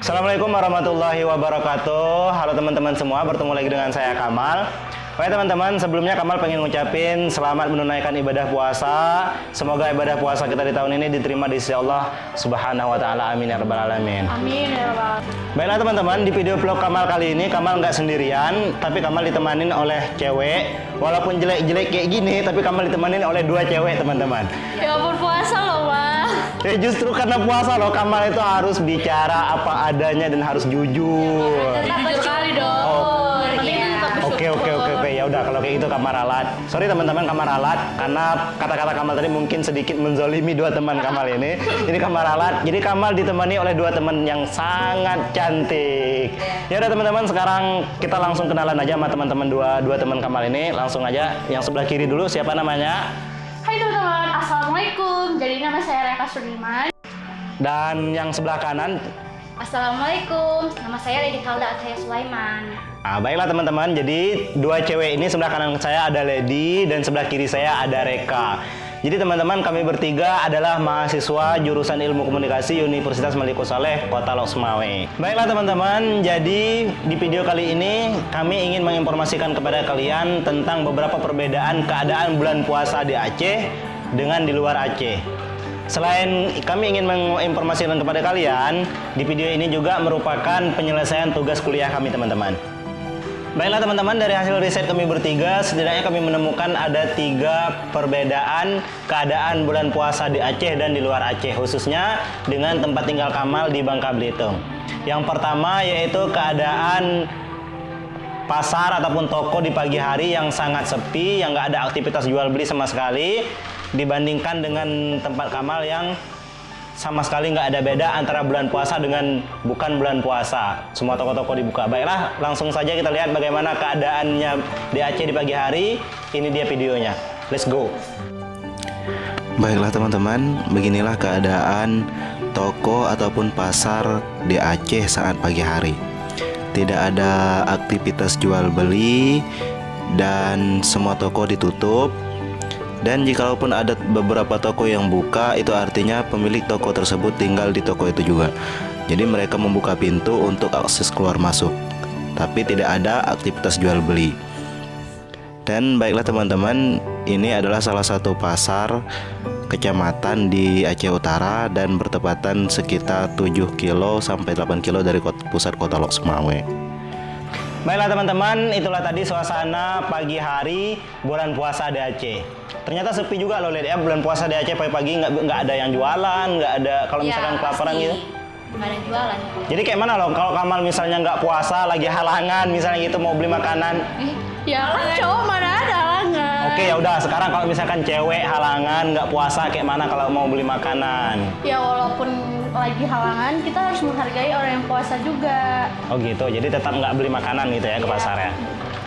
Assalamualaikum warahmatullahi wabarakatuh. Halo teman-teman semua, bertemu lagi dengan saya Kamal. Baik teman-teman, sebelumnya Kamal pengen ngucapin selamat menunaikan ibadah puasa. Semoga ibadah puasa kita di tahun ini diterima di sisi Allah Subhanahu wa taala. Amin ya rabbal alamin. Amin ya rabbal alamin. Baiklah teman-teman, di video vlog Kamal kali ini Kamal nggak sendirian, tapi Kamal ditemanin oleh cewek. Walaupun jelek-jelek kayak gini, tapi Kamal ditemanin oleh dua cewek teman-teman. Ya ampun, puasa loh, Bang. Ya justru karena puasa loh, Kamal itu harus bicara apa adanya dan harus jujur. Jujur kali dong. Oke. Ya udah kalau kayak gitu Kamal ralat. Sorry teman-teman, Kamal ralat karena kata-kata Kamal tadi mungkin sedikit menzolimi dua teman Kamal ini. Jadi Kamal ralat. Jadi Kamal ditemani oleh dua teman yang sangat cantik. Ya udah teman-teman, sekarang kita langsung kenalan aja sama teman-teman dua teman Kamal ini. Langsung aja yang sebelah kiri dulu, siapa namanya? Hai teman-teman, assalamualaikum. Jadi nama saya Reka Sudirman. Dan yang sebelah kanan. Assalamualaikum, nama saya Lady Kalda Ataya Sulaiman. Nah, baiklah teman-teman, jadi dua cewek ini sebelah kanan saya ada Lady dan sebelah kiri saya ada Reka. Jadi teman-teman, kami bertiga adalah mahasiswa jurusan Ilmu Komunikasi Universitas Maliku Saleh, Kota Lok Sumawe. Baiklah teman-teman, jadi di video kali ini kami ingin menginformasikan kepada kalian tentang beberapa perbedaan keadaan bulan puasa di Aceh dengan di luar Aceh. Selain kami ingin menginformasikan kepada kalian, di video ini juga merupakan penyelesaian tugas kuliah kami teman-teman. Baiklah teman-teman, dari hasil riset kami bertiga, setidaknya kami menemukan ada 3 perbedaan keadaan bulan puasa di Aceh dan di luar Aceh, khususnya dengan tempat tinggal Kamal di Bangka Belitung. Yang pertama yaitu keadaan pasar ataupun toko di pagi hari yang sangat sepi, yang nggak ada aktivitas jual beli sama sekali, dibandingkan dengan tempat Kamal yang sama sekali nggak ada beda antara bulan puasa dengan bukan bulan puasa. Semua toko-toko dibuka. Baiklah, langsung saja kita lihat bagaimana keadaannya di Aceh di pagi hari. Ini dia videonya. Let's go. Baiklah teman-teman, beginilah keadaan toko ataupun pasar di Aceh saat pagi hari. Tidak ada aktivitas jual beli dan semua toko ditutup. Dan jikalaupun ada beberapa toko yang buka, itu artinya pemilik toko tersebut tinggal di toko itu juga. Jadi mereka membuka pintu untuk akses keluar masuk, tapi tidak ada aktivitas jual beli. Dan baiklah teman-teman, ini adalah salah satu pasar kecamatan di Aceh Utara dan bertepatan sekitar 7 kilo sampai 8 kilo dari pusat kota Lok Sumawe. Baiklah teman-teman, itulah tadi suasana pagi hari bulan puasa di Aceh. Ternyata sepi juga loh, lihat ya, bulan puasa di Aceh pagi-pagi nggak ada yang jualan, nggak ada kalau misalkan kelaparan gitu. Nggak ada jualan. Jadi kayak mana loh kalau Kamal misalnya nggak puasa, lagi halangan misalnya gitu mau beli makanan? Ya kan cowok mana ada halangan. Oke ya udah, sekarang kalau misalkan cewek halangan nggak puasa kayak mana kalau mau beli makanan? Ya walaupun lagi halangan, kita harus menghargai orang yang puasa juga. Oh gitu, jadi tetap nggak beli makanan gitu ya ke pasar ya?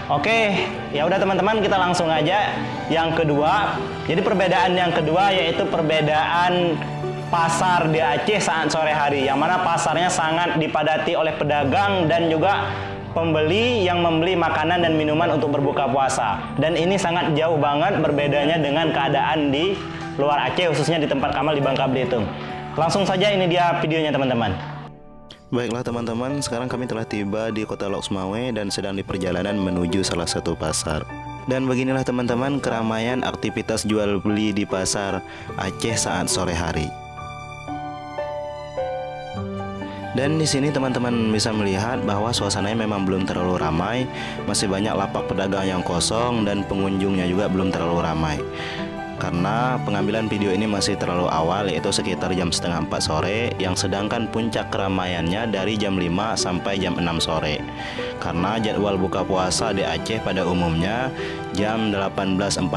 Oke, ya udah teman-teman, kita langsung aja yang kedua. Jadi perbedaan yang kedua yaitu perbedaan pasar di Aceh saat sore hari, yang mana pasarnya sangat dipadati oleh pedagang dan juga pembeli yang membeli makanan dan minuman untuk berbuka puasa. Dan ini sangat jauh banget berbedanya dengan keadaan di luar Aceh, khususnya di tempat Kamal di Bangka Belitung. Langsung saja, ini dia videonya teman-teman. Baiklah teman-teman, sekarang kami telah tiba di kota Lok Sumawe dan sedang di perjalanan menuju salah satu pasar. Dan beginilah teman-teman keramaian aktivitas jual beli di pasar Aceh saat sore hari. Dan di sini teman-teman bisa melihat bahwa suasananya memang belum terlalu ramai, masih banyak lapak pedagang yang kosong dan pengunjungnya juga belum terlalu ramai. Karena pengambilan video ini masih terlalu awal, yaitu sekitar jam setengah 4 sore, yang sedangkan puncak keramaiannya dari jam 5 sampai jam 6 sore. Karena jadwal buka puasa di Aceh pada umumnya jam 18.40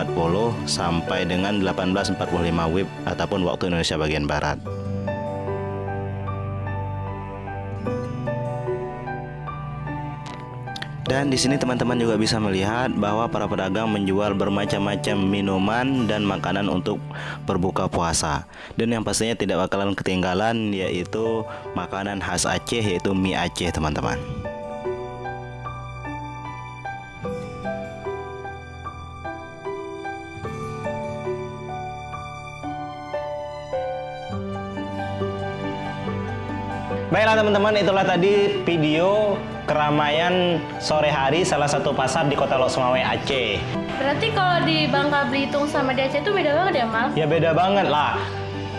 sampai dengan 18.45 WIB ataupun waktu Indonesia bagian Barat. Dan di sini teman-teman juga bisa melihat bahwa para pedagang menjual bermacam-macam minuman dan makanan untuk berbuka puasa. Dan yang pastinya tidak bakalan ketinggalan yaitu makanan khas Aceh, yaitu mie Aceh teman-teman. Baiklah teman-teman, itulah tadi video keramaian sore hari salah satu pasar di Kota Lok Sumawe, Aceh. Berarti kalau di Bangka Belitung sama di Aceh itu beda banget ya, Mal? Ya beda banget lah.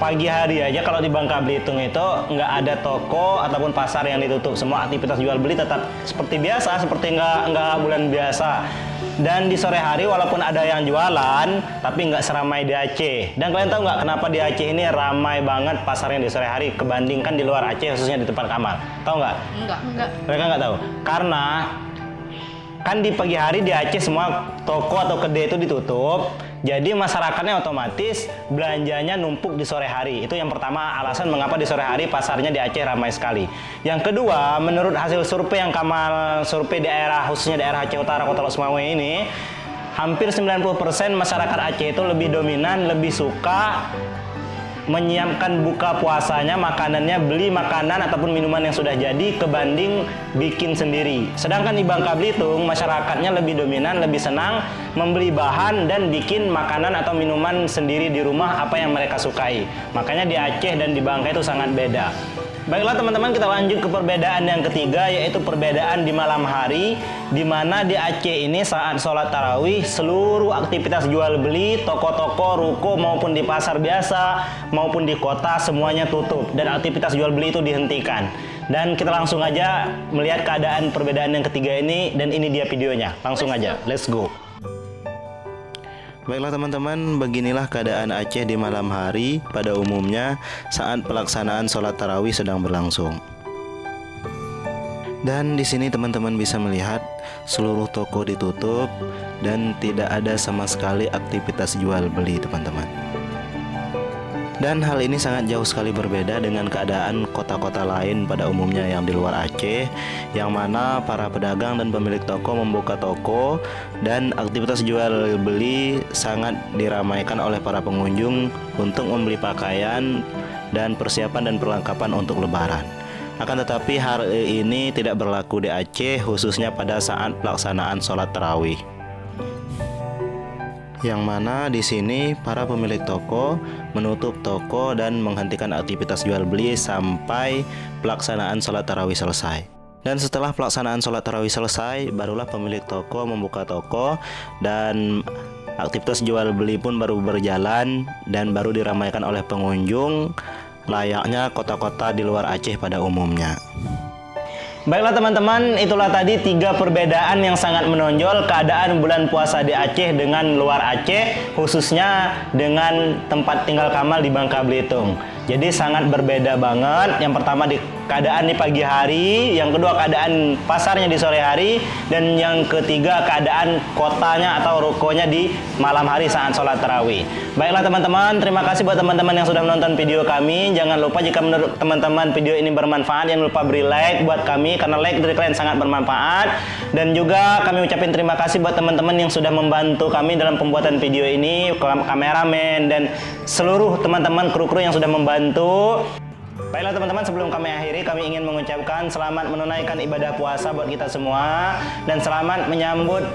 Pagi hari aja kalau di Bangka Belitung itu nggak ada toko ataupun pasar yang ditutup. Semua aktivitas jual beli tetap seperti biasa, seperti nggak bulan biasa. Dan di sore hari walaupun ada yang jualan, tapi nggak seramai di Aceh. Dan kalian tahu nggak kenapa di Aceh ini ramai banget pasarnya di sore hari kebandingkan di luar Aceh, khususnya di tempat Kamal? Tahu nggak? Enggak. Mereka nggak tahu. Karena kan di pagi hari di Aceh semua toko atau kedai itu ditutup. Jadi masyarakatnya otomatis belanjanya numpuk di sore hari. Itu yang pertama alasan mengapa di sore hari pasarnya di Aceh ramai sekali. Yang kedua, menurut hasil survei yang Kamal survei daerah khususnya daerah Aceh Utara Kota Lok Sumawe ini, hampir 90% masyarakat Aceh itu lebih dominan, lebih suka menyiapkan buka puasanya, makanannya, beli makanan ataupun minuman yang sudah jadi kebanding bikin sendiri. Sedangkan di Bangka Belitung masyarakatnya lebih dominan, lebih senang membeli bahan dan bikin makanan atau minuman sendiri di rumah apa yang mereka sukai. Makanya di Aceh dan di Bangka itu sangat beda. Baiklah teman-teman, kita lanjut ke perbedaan yang ketiga, yaitu perbedaan di malam hari, di mana di Aceh ini saat sholat tarawih seluruh aktivitas jual beli, toko-toko, ruko maupun di pasar biasa maupun di kota semuanya tutup dan aktivitas jual beli itu dihentikan. Dan kita langsung aja melihat keadaan perbedaan yang ketiga ini, dan ini dia videonya. Langsung aja, let's go. Baiklah teman-teman, beginilah keadaan Aceh di malam hari pada umumnya saat pelaksanaan sholat tarawih sedang berlangsung. Dan di sini teman-teman bisa melihat seluruh toko ditutup dan tidak ada sama sekali aktivitas jual beli teman-teman. Dan hal ini sangat jauh sekali berbeda dengan keadaan kota-kota lain pada umumnya yang di luar Aceh, yang mana para pedagang dan pemilik toko membuka toko dan aktivitas jual beli sangat diramaikan oleh para pengunjung untuk membeli pakaian dan persiapan dan perlengkapan untuk lebaran. Akan tetapi hal ini tidak berlaku di Aceh, khususnya pada saat pelaksanaan sholat tarawih. Yang mana di sini para pemilik toko menutup toko dan menghentikan aktivitas jual beli sampai pelaksanaan sholat tarawih selesai. Dan setelah pelaksanaan sholat tarawih selesai, barulah pemilik toko membuka toko dan aktivitas jual beli pun baru berjalan dan baru diramaikan oleh pengunjung layaknya kota-kota di luar Aceh pada umumnya. Baiklah teman-teman, itulah tadi 3 perbedaan yang sangat menonjol keadaan bulan puasa di Aceh dengan luar Aceh, khususnya dengan tempat tinggal Kamal di Bangka Belitung. Jadi sangat berbeda banget. Yang pertama di keadaan di pagi hari, yang kedua keadaan pasarnya di sore hari, dan yang ketiga keadaan kotanya atau rukonya di malam hari saat sholat tarawih. Baiklah teman-teman, terima kasih buat teman-teman yang sudah menonton video kami. Jangan lupa jika menurut teman-teman video ini bermanfaat, jangan lupa beri like buat kami, karena like dari kalian sangat bermanfaat. Dan juga kami ucapin terima kasih buat teman-teman yang sudah membantu kami dalam pembuatan video ini, kameramen dan seluruh teman-teman kru-kru yang sudah membantu. Baiklah teman-teman, sebelum kami akhiri, kami ingin mengucapkan selamat menunaikan ibadah puasa buat kita semua, dan selamat menyambut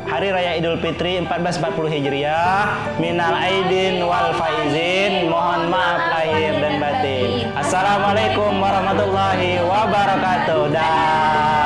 Hari Raya Idul Fitri 1440 Hijriah. Minal aidin wal faizin, mohon maaf lahir dan batin. Assalamualaikum warahmatullahi wabarakatuh. Dah.